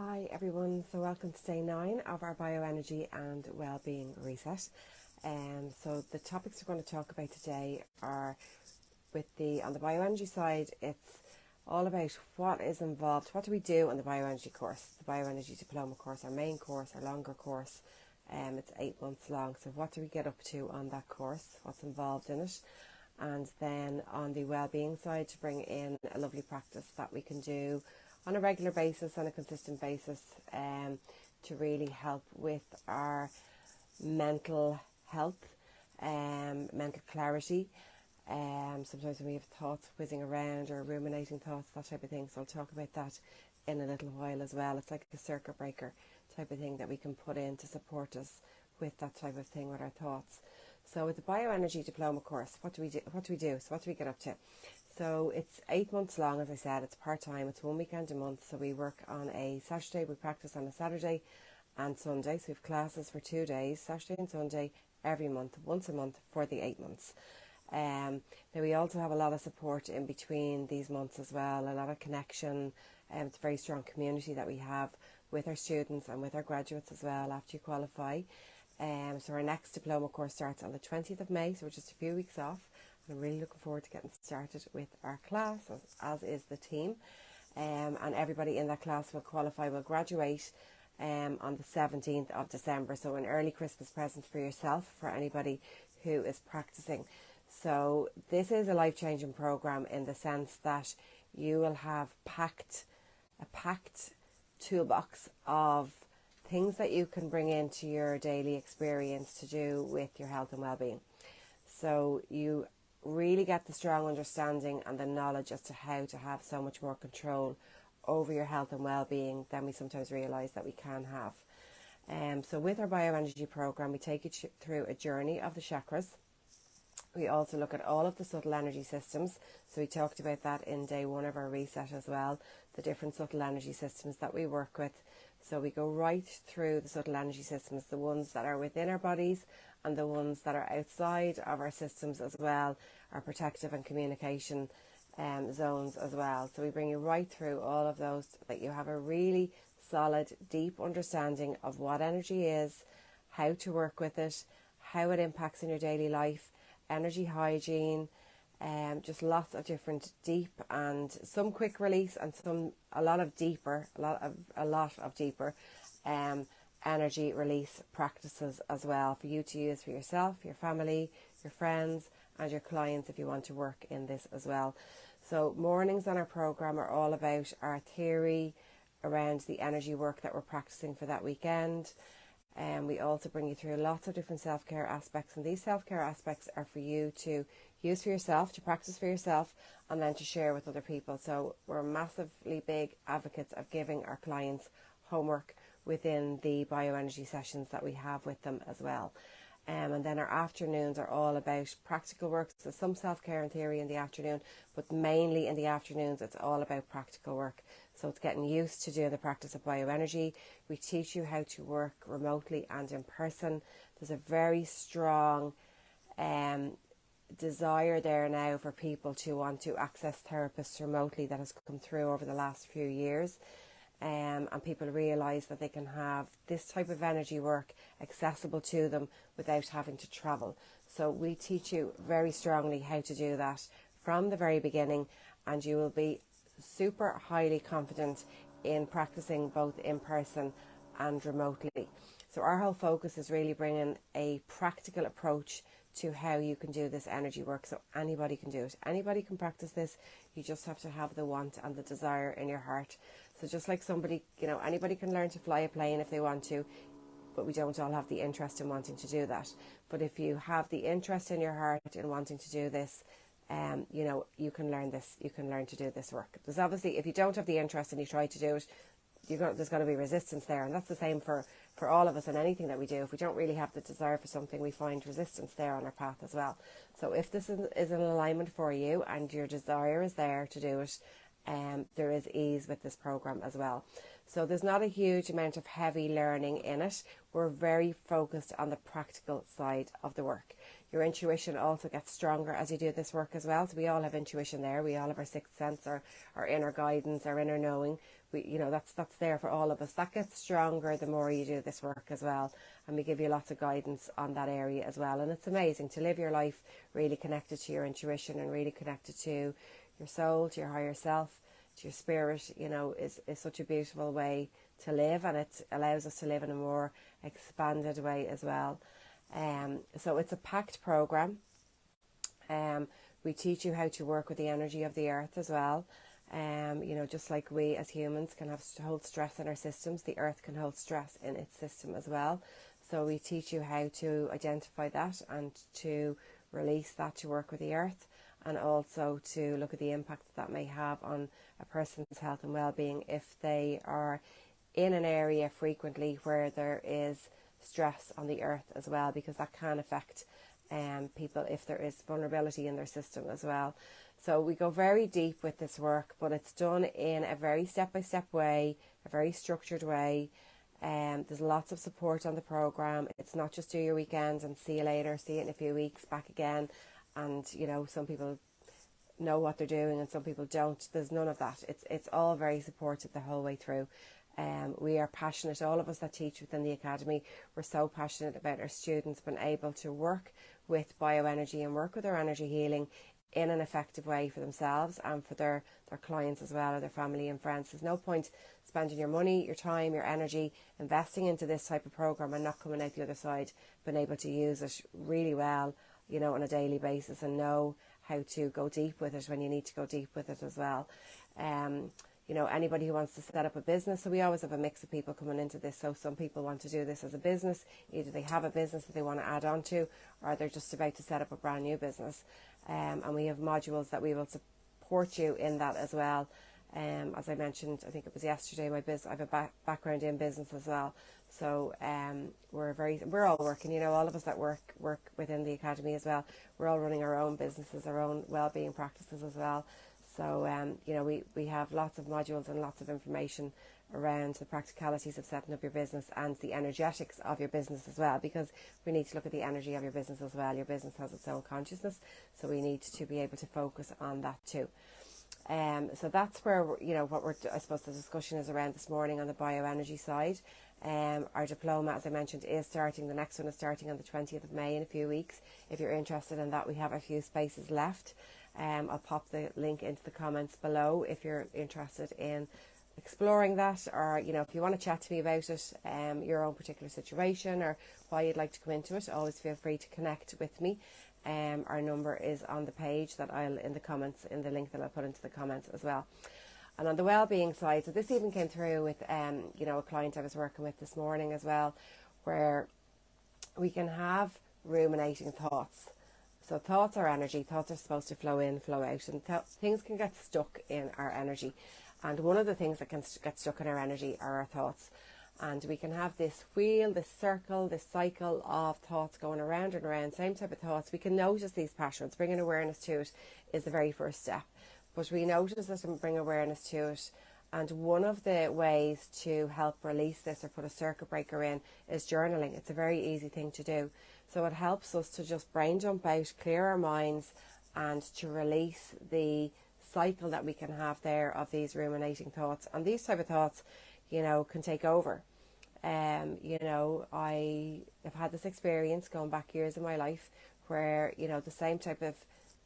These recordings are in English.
Hi everyone, so welcome to day 9 of our Bio Energy and Wellbeing reset. So the topics we're going to talk about today are on the Bio Energy side, it's all about what is involved, what do we do on the Bio Energy course, the Bio Energy Diploma course, our main course, our longer course. It's 8 months long, so what do we get up to on that course, what's involved in it. And then on the Wellbeing side, to bring in a lovely practice that we can do on a regular basis, on a consistent basis, to really help with our mental health, mental clarity. Sometimes when we have thoughts whizzing around or ruminating thoughts, that type of thing. So I'll talk about that in a little while as well. It's like a circuit breaker type of thing that we can put in to support us with that type of thing with our thoughts. So with the Bio Energy Diploma course, what do we do? So what do we get up to? So it's 8 months long, as I said. It's part-time. It's 1 weekend a month. So we work on a Saturday. We practice on a Saturday and Sunday. So we have classes for 2 days, Saturday and Sunday, every month, once a month for the 8 months. Now we also have a lot of support in between these months as well, a lot of connection. It's a very strong community that we have with our students and with our graduates as well after you qualify. So our next diploma course starts on the 20th of May, so we're just a few weeks off. I'm really looking forward to getting started with our class, as is the team. And everybody in that class will graduate on the 17th of December. So an early Christmas present for yourself, for anybody who is practicing. So this is a life-changing program in the sense that you will have a packed toolbox of things that you can bring into your daily experience to do with your health and well-being. So you really get the strong understanding and the knowledge as to how to have so much more control over your health and well-being than we sometimes realise that we can have. So with our bioenergy program, we take you through a journey of the chakras. We also look at all of the subtle energy systems. So we talked about that in day 1 of our reset as well, the different subtle energy systems that we work with. So we go right through the subtle energy systems, the ones that are within our bodies and the ones that are outside of our systems as well, our protective and communication zones as well. So we bring you right through all of those, that you have a really solid, deep understanding of what energy is, how to work with it, how it impacts in your daily life, energy hygiene, just lots of different deep and some quick release and a lot of deeper energy release practices as well for you to use for yourself, your family, your friends and your clients if you want to work in this as well. So mornings on our program are all about our theory around the energy work that we're practicing for that weekend. And we also bring you through lots of different self-care aspects, and these self-care aspects are for you to use for yourself, to practice for yourself, and then to share with other people. So we're massively big advocates of giving our clients homework within the bioenergy sessions that we have with them as well. And then our afternoons are all about practical work. So some self-care and theory in the afternoon, but mainly in the afternoons it's all about practical work. So it's getting used to doing the practice of bioenergy. We teach you how to work remotely and in person. There's a very strong desire there now for people to want to access therapists remotely that has come through over the last few years. And people realise that they can have this type of energy work accessible to them without having to travel. So we teach you very strongly how to do that from the very beginning, and you will be super highly confident in practicing both in person and remotely. So our whole focus is really bringing a practical approach to how you can do this energy work. So anybody can do it. Anybody can practice this. You just have to have the want and the desire in your heart. So just like somebody, anybody can learn to fly a plane if they want to, but we don't all have the interest in wanting to do that. But if you have the interest in your heart in wanting to do this, you can learn this. You can learn to do this work. There's obviously, if you don't have the interest and you try to do it, there's going to be resistance there, and that's the same for all of us in anything that we do. If we don't really have the desire for something, we find resistance there on our path as well. So if this is an alignment for you and your desire is there to do it, there is ease with this program as well. So there's not a huge amount of heavy learning in it. We're very focused on the practical side of the work. Your intuition also gets stronger as you do this work as well. So we all have intuition there. We all have our sixth sense, our inner guidance, our inner knowing. That's there for all of us. That gets stronger the more you do this work as well. And we give you lots of guidance on that area as well. And it's amazing to live your life really connected to your intuition and really connected to your soul, to your higher self, to your spirit, is such a beautiful way to live, and it allows us to live in a more expanded way as well. So it's a packed program. We teach you how to work with the energy of the earth as well. Just like we as humans can hold stress in our systems, the earth can hold stress in its system as well. So we teach you how to identify that and to release that, to work with the earth, and also to look at the impact that may have on a person's health and well-being if they are in an area frequently where there is stress on the earth as well, because that can affect people if there is vulnerability in their system as well. So we go very deep with this work, but it's done in a very step-by-step way, a very structured way. There's lots of support on the program. It's not just do your weekends and see you later, see you in a few weeks, back again. And some people know what they're doing and some people don't. There's none of that. It's all very supported the whole way through. We are passionate, all of us that teach within the Academy, we're so passionate about our students being able to work with bioenergy and work with their energy healing in an effective way for themselves and for their clients as well, or their family and friends. There's no point spending your money, your time, your energy, investing into this type of program and not coming out the other side, being able to use it really well, on a daily basis, and know how to go deep with it when you need to go deep with it as well. Anybody who wants to set up a business, so we always have a mix of people coming into this. So some people want to do this as a business, either they have a business that they want to add on to, or they're just about to set up a brand new business. And we have modules that we will support you in that as well. As I mentioned, I think it was yesterday, I have a background in business as well. So we're all working, all of us that work within the Academy as well. We're all running our own businesses, our own wellbeing practices as well. So, we have lots of modules and lots of information around the practicalities of setting up your business and the energetics of your business as well, because we need to look at the energy of your business as well. Your business has its own consciousness, so we need to be able to focus on that too. So that's where, I suppose the discussion is around this morning on the bioenergy side. Our diploma, as I mentioned, is starting. The next one is starting on the 20th of May in a few weeks. If you're interested in that, we have a few spaces left. I'll pop the link into the comments below if you're interested in exploring that, or if you want to chat to me about it, your own particular situation or why you'd like to come into it, always feel free to connect with me. Our number is on the page that in the link that I'll put into the comments as well. And on the wellbeing side, so this even came through with a client I was working with this morning as well, where we can have ruminating thoughts. So thoughts are energy. Thoughts are supposed to flow in, flow out, and things can get stuck in our energy. And one of the things that can get stuck in our energy are our thoughts. And we can have this wheel, this circle, this cycle of thoughts going around and around, same type of thoughts. We can notice these patterns. Bringing awareness to it is the very first step. But we notice it and bring awareness to it. And one of the ways to help release this or put a circuit breaker in is journaling. It's a very easy thing to do. So it helps us to just brain dump out, clear our minds, and to release the cycle that we can have there of these ruminating thoughts. And these type of thoughts, can take over. I have had this experience going back years in my life where, the same type of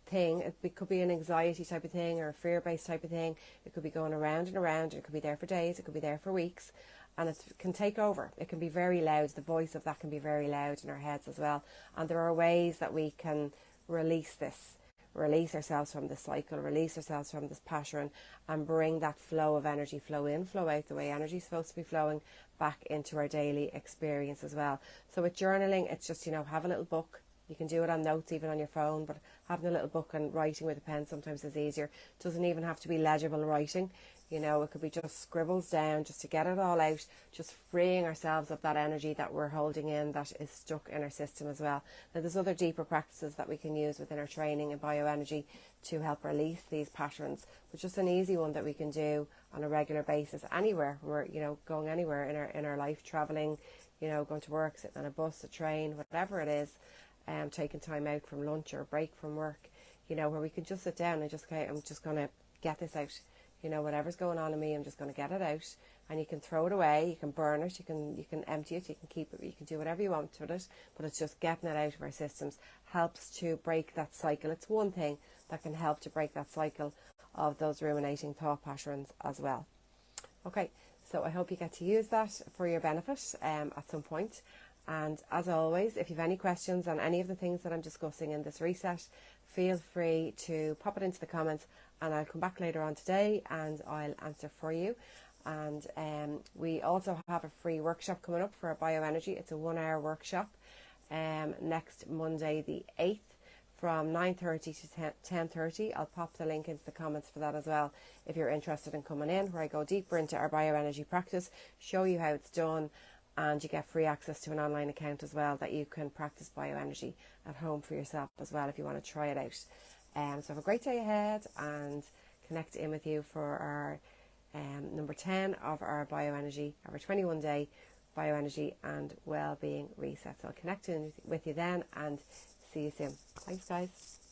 thing, it could be an anxiety type of thing or a fear-based type of thing. It could be going around and around. It could be there for days. It could be there for weeks. And it can take over. It can be very loud. The voice of that can be very loud in our heads as well. And there are ways that we can release ourselves from this cycle, release ourselves from this pattern, and bring that flow of energy, flow in, flow out, the way energy is supposed to be flowing back into our daily experience as well. So with journaling, it's just, have a little book. You can do it on notes, even on your phone, but having a little book and writing with a pen sometimes is easier. It doesn't even have to be legible writing. It could be just scribbles down just to get it all out, just freeing ourselves of that energy that we're holding in that is stuck in our system as well. Now, there's other deeper practices that we can use within our training in bioenergy to help release these patterns, but just an easy one that we can do on a regular basis anywhere. We're, going anywhere in our life, traveling, going to work, sitting on a bus, a train, whatever it is. taking time out from lunch or a break from work, you know, where we can just sit down and just, okay, I'm just going to get this out. You know, whatever's going on in me, I'm just going to get it out. And you can throw it away, you can burn it, you can empty it, you can keep it, you can do whatever you want with it. But it's just getting it out of our systems helps to break that cycle. It's one thing that can help to break that cycle of those ruminating thought patterns as well. Okay, so I hope you get to use that for your benefit at some point. And as always, if you have any questions on any of the things that I'm discussing in this reset, feel free to pop it into the comments, and I'll come back later on today and I'll answer for you. And we also have a free workshop coming up for Bio Energy. It's a 1-hour workshop next Monday the 8th from 9:30 to 10:30. I'll pop the link into the comments for that as well if you're interested in coming in, where I go deeper into our bioenergy practice, show you how it's done, and you get free access to an online account as well that you can practice bioenergy at home for yourself as well if you want to try it out. So have a great day ahead, and connect in with you for our number 10 of our bioenergy, our 21-day bioenergy and wellbeing reset. So I'll connect in with you then, and see you soon. Thanks, guys.